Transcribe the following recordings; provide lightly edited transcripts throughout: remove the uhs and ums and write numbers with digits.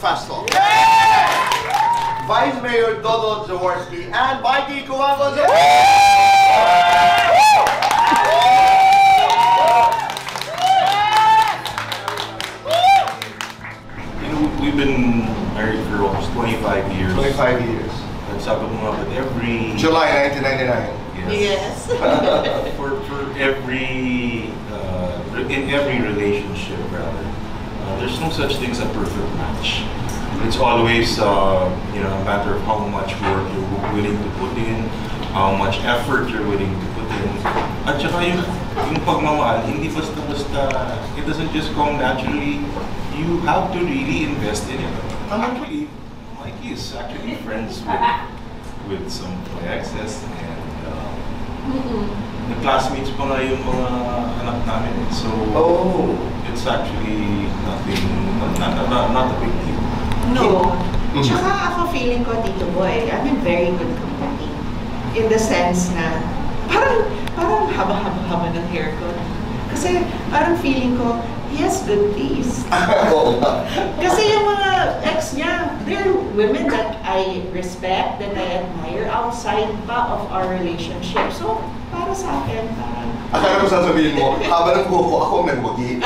Fast Talk. Vice Mayor Dodo Jaworski and Mikey Cuango. We've been married for almost 25 years. 25 years. Nagsabi ko nga, but every... July 1999. Yes. for every... in every relationship, rather, there's no such thing as a perfect match. It's always, you know, a matter of how much work you're willing to put in, how much effort you're willing to put in. At saka yung pagmamahal, hindi basta-basta, it doesn't just come naturally. You have to really invest in it. Actually, Mikey is actually friends with some of my exes, and the classmates pa nga yung mga anak namin. So it's actually nothing, not a big deal. No. Tsaka ako feeling ko, Tito Boy, I'm in very good company. In the sense na, parang haba-haba ng hair ko. Kasi parang feeling ko, he has good taste. Kasi yung mga ex niya, they're women that I respect, that I admire outside pa of our relationship. So, para sa akin, parang... Akala ko sasabihin mo, haba ng buhok ko, ako ang nagwagi.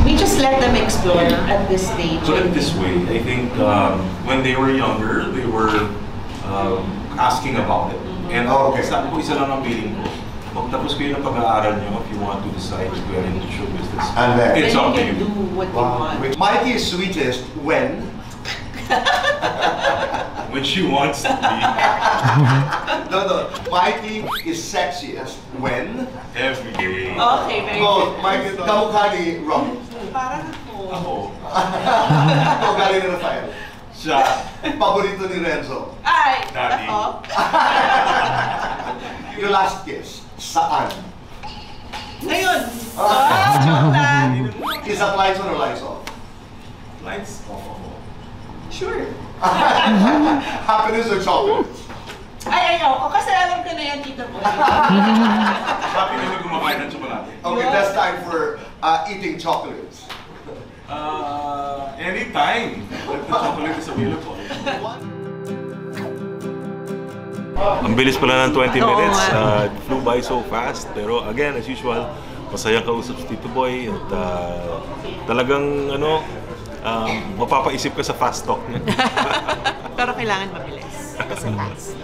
We just let them explore at this stage. Put it this way, I think when they were younger, they were asking about it. And sabi ko, isa lang ang feeling ko. Pagtapos ko yun ang pag-aaral nyo, if you want to decide to go into show business, it's up to you. Do what you want. Mikey is sweetest when? When she wants to be. No. Mikey is sexiest when? Every day. Okay, very good. Mikey, kamukha ni Rob. Parang ako. Kamukha ni Rafael. Siya. Paborito ni Renzo. Ay, Daddy. ako. Your last kiss, saan? Ngayon. Joke lang. Is that lights on or lights off? Lights off ako. Sure. Happiness or chocolate? Ay, ayoko. Kasi alam ko na yan, Tito Boy. Happy na may kumakain ng tsokolate. Okay, that's time for eating chocolates. Anytime. The chocolate is available. Ang bilis pala ng 20 minutes. It flew by so fast. Pero again, as usual, masayang kausap si Tito Boy. At talagang mapapaisip ka sa fast talk niya. Pero kailangan mabilis. Kasi fast.